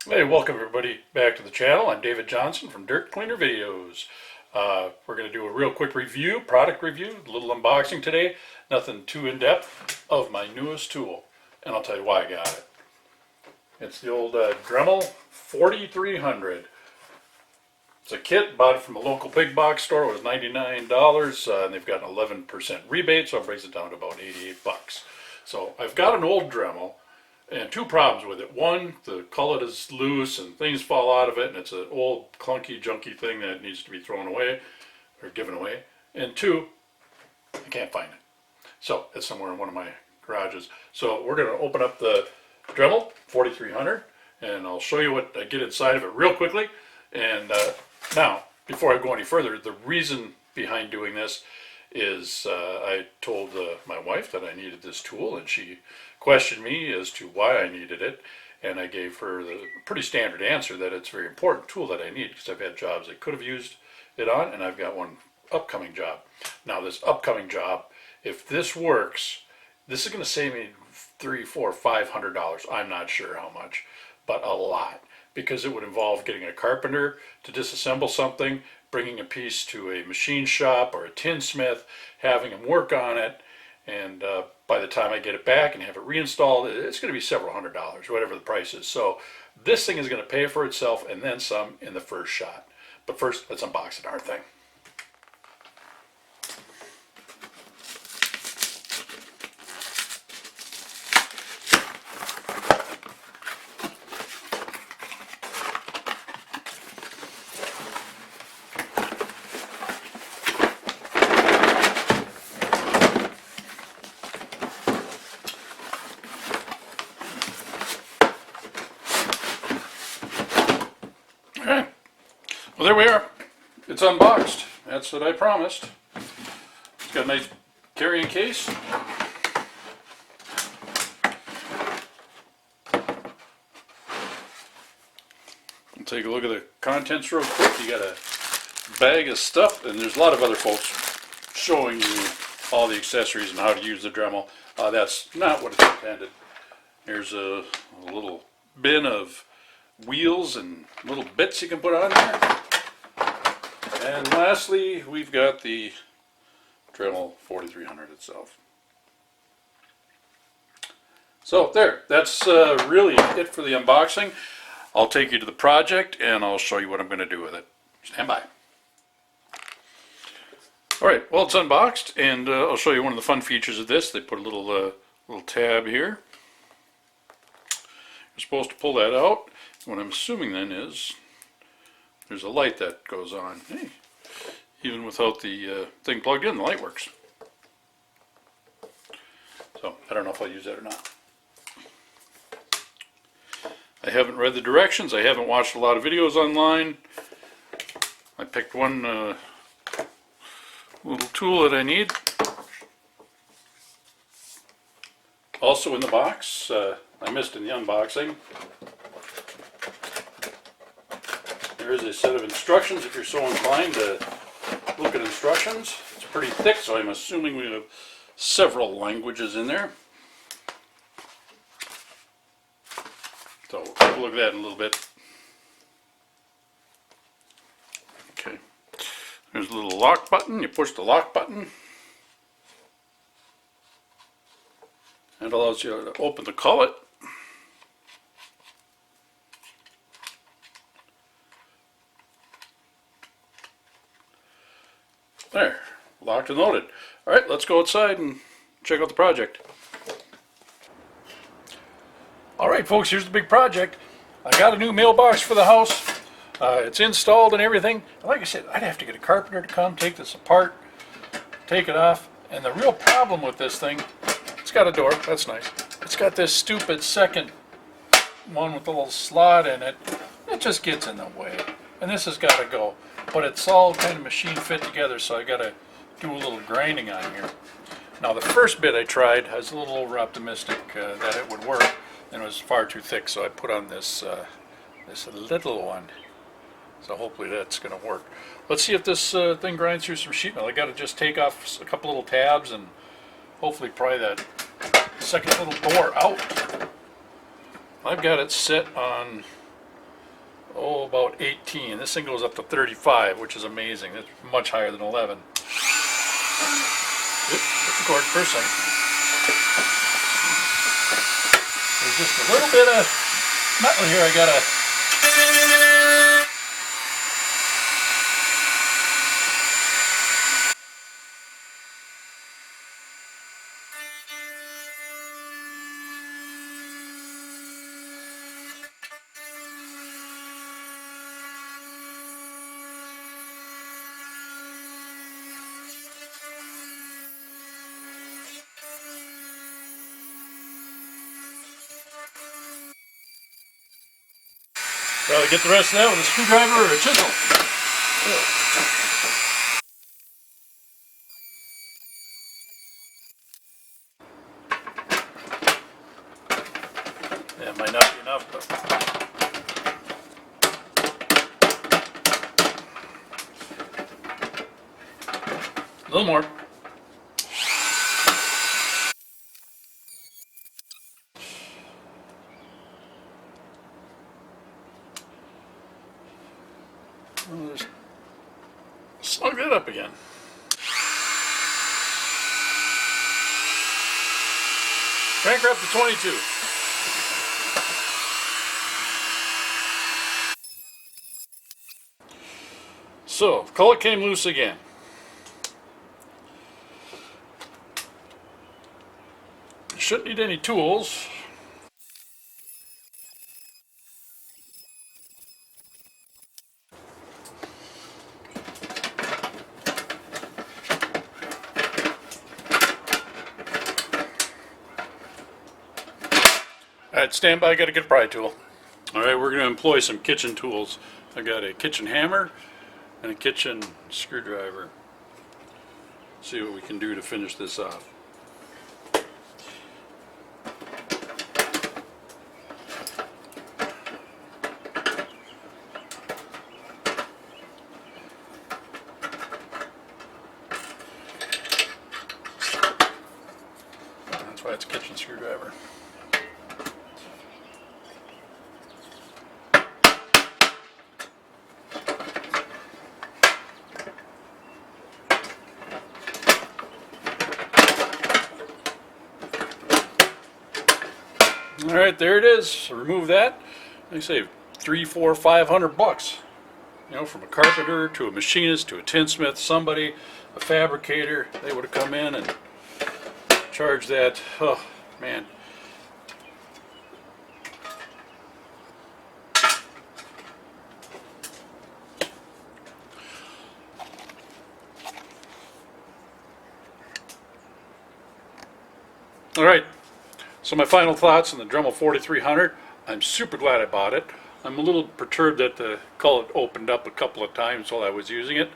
Hey, welcome everybody back to the channel. I'm David Johnson from Dirt Cleaner Videos. We're going to do a real quick review, product review, a little unboxing today. Nothing too in-depth of my newest tool. And I'll tell you why I got it. It's the old Dremel 4300. It's a kit, bought it from a local big box store. It was $99 and they've got an 11% rebate, so it brings it down to about 88 bucks. So I've got an old Dremel. And two problems with it. One, the cullet is loose and things fall out of it, and it's an old clunky junky thing that needs to be thrown away or given away. And two, I can't find it. So it's somewhere in one of my garages. So we're going to open up the Dremel 4300 and I'll show you what I get inside of it real quickly. And now, before I go any further, the reason behind doing this is I told my wife that I needed this tool, and she questioned me as to why I needed it, and I gave her the pretty standard answer that it's a very important tool that I need because I've had jobs I could have used it on, and I've got one upcoming job. Now this upcoming job, if this works, this is going to save me $300, $400, $500. I'm not sure how much, but a lot, because it would involve getting a carpenter to disassemble something, bringing a piece to a machine shop or a tinsmith, having them work on it, and by the time I get it back and have it reinstalled, it's going to be several $100s, whatever the price is. So this thing is going to pay for itself and then some in the first shot. But first, let's unbox the darn thing. Alright, well there we are. It's unboxed. That's what I promised. It's got a nice carrying case. We'll take a look at the contents real quick. You got a bag of stuff, and there's a lot of other folks showing you all the accessories and how to use the Dremel. That's not what it's intended. Here's a little bin of wheels and little bits you can put on there. And lastly, we've got the Dremel 4300 itself. So there, that's really it for the unboxing. I'll take you to the project and I'll show you what I'm going to do with it. Stand by. Alright, well it's unboxed, and I'll show you one of the fun features of this. They put a little tab here. You're supposed to pull that out. What I'm assuming then is there's a light that goes on. Hey, even without the thing plugged in, the light works. So I don't know if I'll use that or not. I haven't read the directions. I haven't watched a lot of videos online. I picked one little tool that I need. Also in the box, I missed in the unboxing, there is a set of instructions if you're so inclined to look at instructions. It's pretty thick, so I'm assuming we have several languages in there. So we'll take a look at that in a little bit. Okay, there's a little lock button. You push the lock button. It allows you to open the cullet. There, locked and loaded. Alright, let's go outside and check out the project. Alright folks, here's the big project. I got a new mailbox for the house. It's installed and everything. Like I said, I'd have to get a carpenter to come take this apart, take it off. And the real problem with this thing, it's got a door, that's nice. It's got this stupid second one with a little slot in it. It just gets in the way. And this has got to go. But it's all kind of machine fit together, so I got to do a little grinding on here. Now the first bit I tried, I was a little over optimistic that it would work, and it was far too thick, so I put on this this little one. So hopefully that's going to work. Let's see if this thing grinds through some sheet metal. I got to just take off a couple little tabs and hopefully pry that second little door out. I've got it set on oh, about 18. This thing goes up to 35, which is amazing. That's much higher than 11. Oops, hit the cord for a second. There's just a little bit of metal here I gotta... Probably get the rest of that with a screwdriver or a chisel. That might not be enough, but... a little more. Just slug that up again. Crank her up to 22. So, cullet came loose again. Shouldn't need any tools. Alright, stand by, gotta get a pry tool. Alright, we're going to employ some kitchen tools. I got a kitchen hammer and a kitchen screwdriver. See what we can do to finish this off. That's why it's a kitchen screwdriver. All right, there it is. So remove that. They save $300, $400, $500. You know, from a carpenter to a machinist to a tinsmith, somebody, a fabricator, they would have come in and charged that. Oh man. All right. So my final thoughts on the Dremel 4300. I'm super glad I bought it. I'm a little perturbed that the cullet opened up a couple of times while I was using it.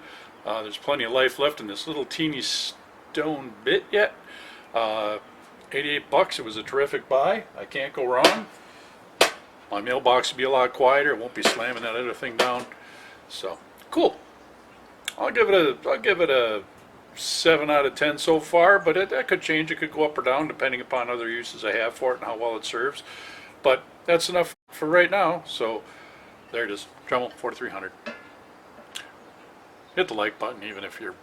There's plenty of life left in this little teeny stone bit yet. 88 bucks. It was a terrific buy. I can't go wrong. My mailbox will be a lot quieter. It won't be slamming that other thing down. So cool. I'll give it a 7 out of 10 so far, but that could change. It could go up or down depending upon other uses I have for it and how well it serves. But that's enough for right now. So there it is, Dremel 4300. Hit the like button even if you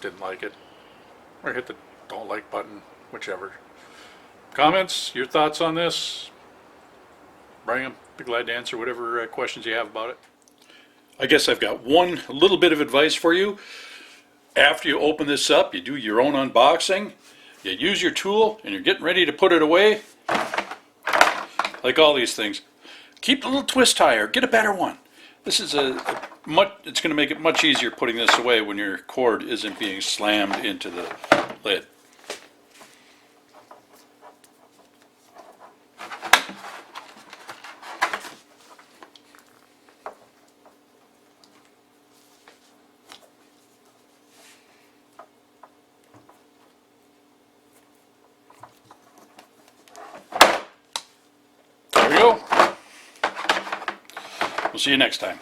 didn't like it, or hit the don't like button, whichever. Comments, your thoughts on this, bring them. Be glad to answer whatever questions you have about it. I guess I've got one little bit of advice for you. After you open this up, you do your own unboxing, you use your tool, and you're getting ready to put it away. Like all these things, keep the little twist tie or get a better one. This is it's going to make it much easier putting this away when your cord isn't being slammed into the lid. There we go. We'll see you next time.